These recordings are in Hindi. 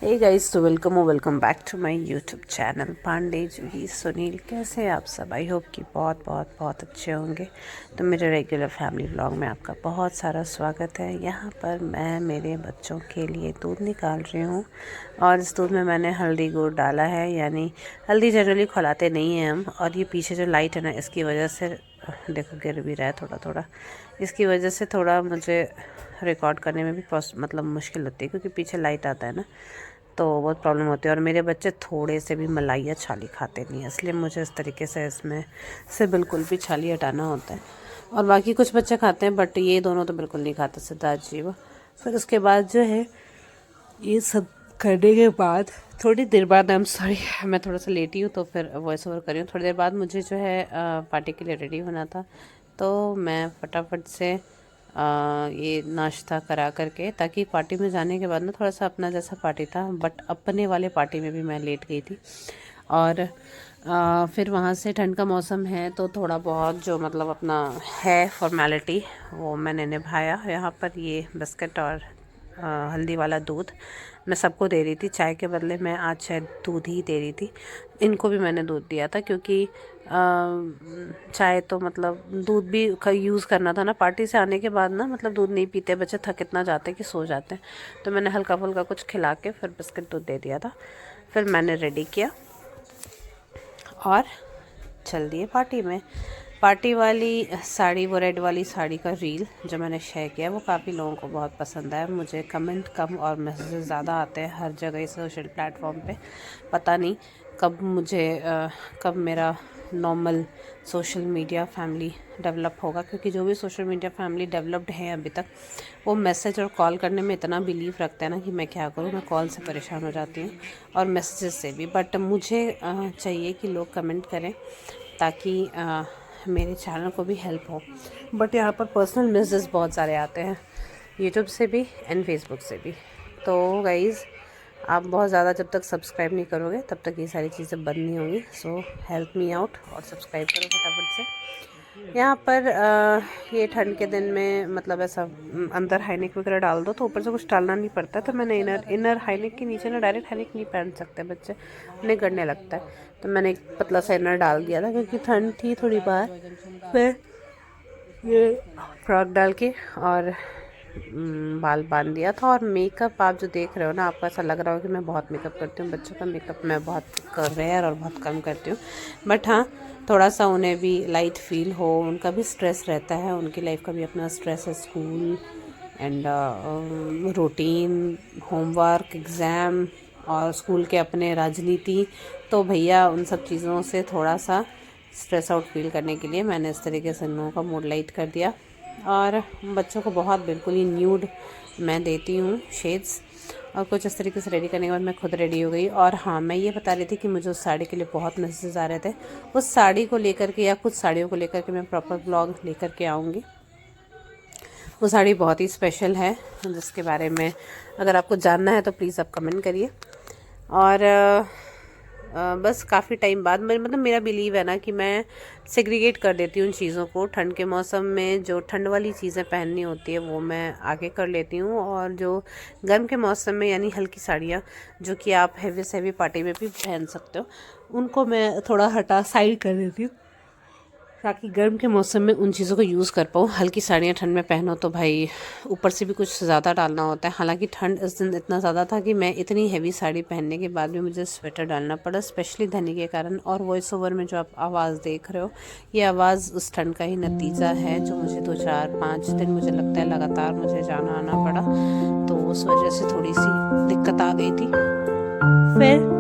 हे गाइस, तो welcome back to my YouTube channel Pandey Juhi Sunil. कैसे हैं आप सब? आई होप कि बहुत बहुत बहुत अच्छे होंगे। तो मेरे रेगुलर फैमिली व्लॉग में आपका बहुत सारा स्वागत है। यहाँ पर मैं मेरे बच्चों के लिए दूध निकाल रही हूँ और इस दूध में मैंने हल्दी गुड़ डाला है। यानी हल्दी जनरली खिलाते नहीं हैं हम। और ये पीछे जो लाइट है ना, इसकी वजह से देखो गिर भी रहा है थोड़ा थोड़ा। इसकी वजह से थोड़ा मुझे रिकॉर्ड करने में भी मतलब मुश्किल होती है, क्योंकि पीछे लाइट आता है ना, तो बहुत प्रॉब्लम होती है। और मेरे बच्चे थोड़े से भी मलाई या छाली खाते नहीं हैं, इसलिए मुझे इस तरीके से इसमें से बिल्कुल भी छाली हटाना होता है। और बाकी कुछ बच्चे खाते हैं, बट ये दोनों तो बिल्कुल नहीं खाते, सिद्धार्थ जी। वो फिर उसके बाद जो है, ये सब करने के बाद थोड़ी देर बाद, आई एम सॉरी मैं थोड़ा सा लेटी हूँ तो फिर वॉइस ओवर कर रही हूँ। थोड़ी देर बाद मुझे जो है पार्टी के लिए रेडी होना था, तो मैं फटाफट से ये नाश्ता करा करके, ताकि पार्टी में जाने के बाद ना थोड़ा सा अपना जैसा पार्टी था, बट अपने वाले पार्टी में भी मैं लेट गई थी। और फिर वहाँ से ठंड का मौसम है, तो थोड़ा बहुत जो मतलब अपना है फॉर्मेलिटी वो मैंने निभाया। यहाँ पर ये बिस्किट और हल्दी वाला दूध मैं सबको दे रही थी। चाय के बदले मैं आज शायद दूध ही दे रही थी। इनको भी मैंने दूध दिया था, क्योंकि चाय तो मतलब दूध भी यूज़ करना था ना। पार्टी से आने के बाद ना मतलब दूध नहीं पीते बच्चे, थक इतना जाते कि सो जाते हैं। तो मैंने हल्का फुल्का कुछ खिला के फिर बिस्किट दूध दे दिया था। फिर मैंने रेडी किया और चल दिए पार्टी में। पार्टी वाली साड़ी, वो रेड वाली साड़ी का रील जो मैंने शेयर किया, वो काफ़ी लोगों को बहुत पसंद आया। मुझे कमेंट कम और मैसेजेस ज़्यादा आते हैं हर जगह सोशल प्लेटफॉर्म पे। पता नहीं कब मेरा normal social media family develop होगा, क्योंकि जो भी सोशल मीडिया फैमिली डेवलप्ड है अभी तक, वो मैसेज और कॉल करने में इतना बिलीव रखते हैं ना कि मैं क्या करूँ। मैं कॉल से परेशान हो जाती हूँ और मैसेजेस से भी। बट मुझे चाहिए कि लोग कमेंट करें, ताकि मेरे चैनल को भी हेल्प हो। बट यहाँ पर पर्सनल मैसेज बहुत सारे आते हैं, यूट्यूब से भी एंड फेसबुक से भी। तो गाइज़, आप बहुत ज़्यादा जब तक सब्सक्राइब नहीं करोगे तब तक ये सारी चीज़ें बंद नहीं होंगी। सो हेल्प मी आउट और सब्सक्राइब करो फटाफट से। यहाँ पर ये ठंड के दिन में मतलब ऐसा अंदर हाईनेक वगैरह डाल दो तो ऊपर से कुछ डालना नहीं पड़ता। तो मैंने इनर हाईनेक के नीचे ना डायरेक्ट हाईनेक नहीं पहन सकते बच्चे, उन्हें गड़ने लगता है। तो मैंने एक पतला सा इनर डाल दिया था, क्योंकि ठंड थी थोड़ी बाहर। फिर ये फ्रॉक डाल के और बाल बांध दिया था। और मेकअप आप जो देख रहे हो ना, आपको ऐसा लग रहा हो कि मैं बहुत मेकअप करती हूँ। बच्चों का मेकअप मैं बहुत रेयर और बहुत कम करती हूँ। बट हाँ, थोड़ा सा उन्हें भी लाइट फील हो। उनका भी स्ट्रेस रहता है, उनकी लाइफ का भी अपना स्ट्रेस है, school and routine, homework, exam और स्कूल के अपने राजनीति। तो भैया उन सब चीज़ों से थोड़ा सा स्ट्रेस आउट फील करने के लिए मैंने इस तरीके से इन लोगों का मूड लाइट कर दिया। और बच्चों को बहुत बिल्कुल ही न्यूड मैं देती हूँ शेड्स। और कुछ इस तरीके से रेडी करने के बाद मैं खुद रेडी हो गई। और हाँ, मैं ये बता रही थी कि मुझे उस साड़ी के लिए बहुत मैसेजेस आ रहे थे। उस साड़ी को लेकर के या कुछ साड़ियों को लेकर के मैं प्रॉपर ब्लॉग लेकर के आऊँगी। वो साड़ी बहुत ही स्पेशल है, जिसके बारे में अगर आपको जानना है तो प्लीज़ आप कमेंट करिए। और बस काफ़ी टाइम बाद मतलब मेरा बिलीव है ना कि मैं सेग्रीगेट कर देती हूँ चीज़ों को। ठंड के मौसम में जो ठंड वाली चीज़ें पहननी होती है वो मैं आगे कर लेती हूँ, और जो गर्म के मौसम में यानी हल्की साड़ियाँ जो कि आप हैवी से हैवी पार्टी में भी पहन सकते हो, उनको मैं थोड़ा हटा साइड कर देती हूँ, ताकि गर्म के मौसम में उन चीज़ों को यूज़ कर पाऊँ। हल्की साड़ियाँ ठंड में पहनो तो भाई ऊपर से भी कुछ ज़्यादा डालना होता है। हालांकि ठंड इस दिन इतना ज़्यादा था कि मैं इतनी हैवी साड़ी पहनने के बाद भी मुझे स्वेटर डालना पड़ा, स्पेशली धनी के कारण। और वॉइस ओवर में जो आप आवाज़ देख रहे हो, ये आवाज़ उस ठंड का ही नतीजा है, जो मुझे 2 4 5 दिन मुझे लगता है लगातार मुझे जाना आना पड़ा। तो उस वजह से थोड़ी सी दिक्कत आ गई थी। फिर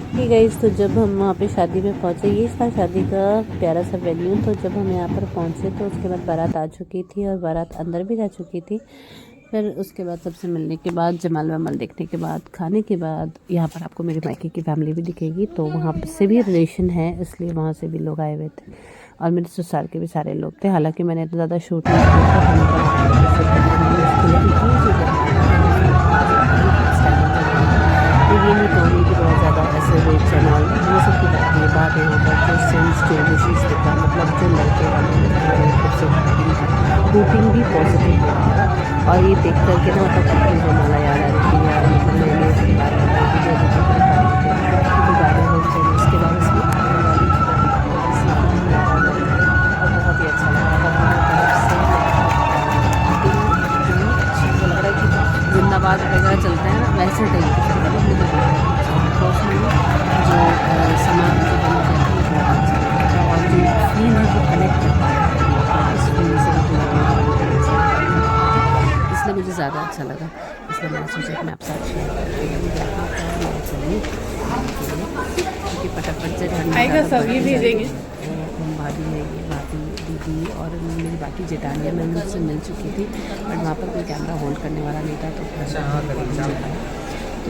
ठीक है। तो जब हम वहाँ पे शादी में पहुँचे, ये था शादी का प्यारा सा वेन्यू। तो जब हम यहाँ पर पहुँचे तो उसके बाद बारात आ चुकी थी और बारात अंदर भी रह चुकी थी। फिर उसके बाद सबसे मिलने के बाद, जमाल वमाल देखने के बाद, खाने के बाद, यहाँ पर आपको मेरे मायके की फैमिली भी दिखेगी। तो वहाँ से भी रिलेशन है, इसलिए वहाँ से भी लोग आए हुए थे और मेरे ससुराल के भी सारे लोग थे। हालांकि मैंने इतना ज़्यादा शूट नहीं किया तो ये नहीं कहूँगी कि बहुत ज़्यादा ऐसे रिच एंड ऑल, ये सब की बात नहीं। बात यहाँ पर जो सेंस जो विशेष दिखा, मतलब जो लड़के वाले रूटीन भी पॉजिटिव है। और ये देख करके ना मतलब अपनी जमाला याद आ रही थी यार, मतलब मैंने इसके बारे में वीडियो भी उसके बाद उसमें और बहुत ही अच्छा लग रहा था। जिंदाबाद वगैरह चलते हैं ना, वैसे टाइप के जो समाज और जो फील है वो कनेक्ट करता है इस फील से, इसलिए मुझे ज़्यादा अच्छा लगा। इसलिए मैंने सोचा कि मैं आपसे शेयर करती क्योंकि फटाफट से सब्जी भेजेंगे। भाभी है, ये भाभी दीदी और मेरी बाकी जेठानियाँ मैं मुझसे मिल चुकी थी, बट वहाँ पर कोई कैमरा होल्ड करने वाला नहीं था। तो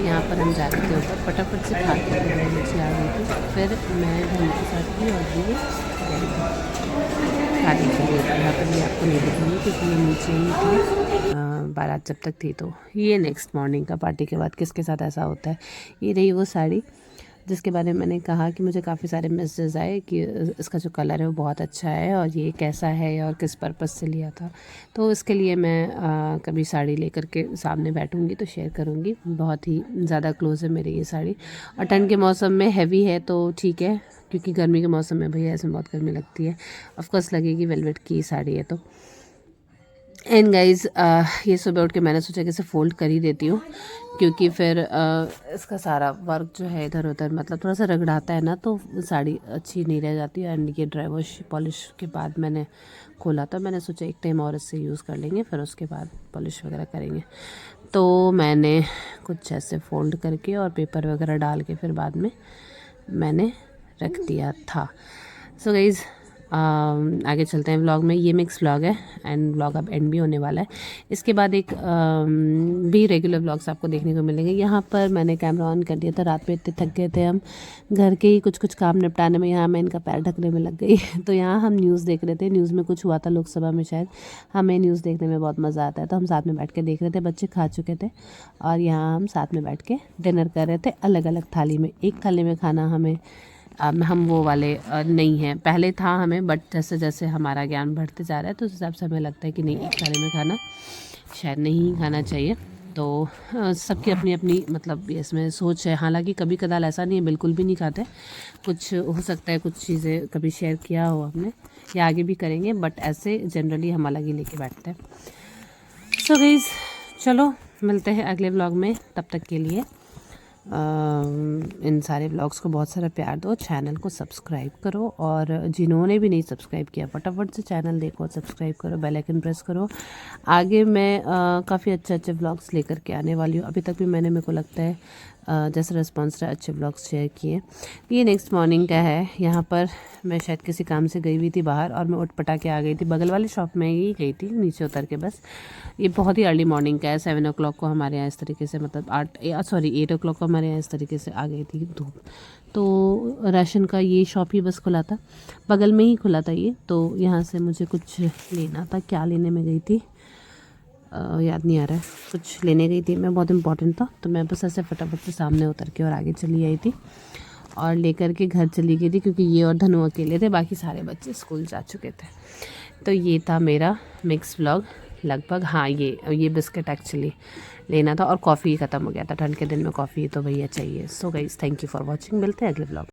यहाँ पर हम जा रहे थे ऊपर, फटाफट से खा के नीचे आ गई थी। फिर मैं घर के साथ भी और भी खाने के लिए यहाँ पर भी आपको नहीं दिखेंगे क्योंकि ये नीचे ही थी बारात जब तक थी। तो ये नेक्स्ट मॉर्निंग का पार्टी के बाद किसके साथ ऐसा होता है। ये रही वो साड़ी जिसके बारे में मैंने कहा कि मुझे काफ़ी सारे मैसेजेस आए कि इसका जो कलर है वो बहुत अच्छा है और ये कैसा है और किस पर्पज़ से लिया था। तो इसके लिए मैं कभी साड़ी लेकर के सामने बैठूंगी तो शेयर करूंगी। बहुत ही ज़्यादा क्लोज है मेरी ये साड़ी और ठंड के मौसम में हैवी है तो ठीक है, क्योंकि गर्मी के मौसम में भैया इसमें बहुत गर्मी लगती है। ऑफकोर्स लगेगी, वेलवेट की साड़ी है तो। एंड गाइज़ ये सुबह उठ के मैंने सोचा कि इसे फ़ोल्ड कर ही देती हूँ, क्योंकि फिर इसका सारा वर्क जो है इधर उधर मतलब थोड़ा सा रगड़ाता है ना, तो साड़ी अच्छी नहीं रह जाती। एंड ये ड्राई वॉश पॉलिश के बाद मैंने खोला था, मैंने सोचा एक टाइम और इससे यूज़ कर लेंगे, फिर उसके बाद पॉलिश वगैरह करेंगे। तो मैंने कुछ ऐसे फ़ोल्ड करके और पेपर वगैरह डाल के फिर बाद में मैंने रख दिया था। सो गाइज़ आगे चलते हैं व्लॉग में। ये मिक्स व्लॉग है एंड व्लॉग अब एंड भी होने वाला है। इसके बाद एक भी रेगुलर व्लॉग्स आपको देखने को मिलेंगे। यहाँ पर मैंने कैमरा ऑन कर दिया था, रात में इतने थक गए थे हम घर के ही कुछ काम निपटाने में, यहाँ मैं इनका पैर ढकने में लग गई तो यहाँ हम न्यूज़ देख रहे थे। न्यूज़ में कुछ हुआ था लोकसभा में शायद, हमें न्यूज़ देखने में बहुत मज़ा आता है तो हम साथ में बैठ के देख रहे थे। बच्चे खा चुके थे और यहाँ हम साथ में बैठ के डिनर कर रहे थे अलग अलग थाली में। एक थाली में खाना हमें हम वो वाले नहीं हैं, पहले था हमें, बट जैसे जैसे हमारा ज्ञान बढ़ते जा रहा है तो उस हिसाब से हमें लगता है कि नहीं, एक थाली में खाना शायद नहीं खाना चाहिए। तो सबकी अपनी अपनी मतलब इसमें सोच है। हालांकि कभी कदाल ऐसा नहीं है बिल्कुल भी नहीं खाते, कुछ हो सकता है कुछ चीज़ें कभी शेयर किया हो हमने या आगे भी करेंगे, बट ऐसे जनरली हम अलग ही लेके बैठते हैं। सो गाइस चलो मिलते हैं अगले व्लॉग में, तब तक के लिए इन सारे व्लॉग्स को बहुत सारा प्यार दो, चैनल को सब्सक्राइब करो और जिन्होंने भी नहीं सब्सक्राइब किया फटाफट से चैनल देखो, सब्सक्राइब करो, बेल आइकन प्रेस करो। आगे मैं काफ़ी अच्छे व्लॉग्स लेकर के आने वाली हूँ। अभी तक भी मैंने, मेरे को लगता है जैसे रिस्पॉन्स रहा, अच्छे व्लॉग्स शेयर किए। ये नेक्स्ट मॉर्निंग का है। यहाँ पर मैं शायद किसी काम से गई हुई थी बाहर और मैं उठ पटा के आ गई थी, बगल वाली शॉप में ही गई थी नीचे उतर के बस। ये बहुत ही अर्ली मॉर्निंग का है, 7 o'clock को हमारे यहाँ इस तरीके से, मतलब 8 o'clock को हमारे यहाँ इस तरीके से आ गई थी धूप। तो राशन का ये शॉप ही बस खुला था, बगल में ही खुला था ये। तो यहाँ से मुझे कुछ लेना था, क्या लेने में गई थी याद नहीं आ रहा है, कुछ लेने गई थी मैं, बहुत इंपॉर्टेंट था। तो मैं बस ऐसे फटाफट से सामने उतर के और आगे चली आई थी और लेकर के घर चली गई थी, क्योंकि ये और धनु अकेले थे, बाकी सारे बच्चे स्कूल जा चुके थे। तो ये था मेरा मिक्स व्लॉग लगभग। हाँ ये बिस्किट एक्चुअली लेना था और कॉफ़ी ख़त्म हो गया था, ठंड के दिन में कॉफ़ी तो भैया चाहिए। So guys thank you for watching, मिलते हैं अगले व्लॉग।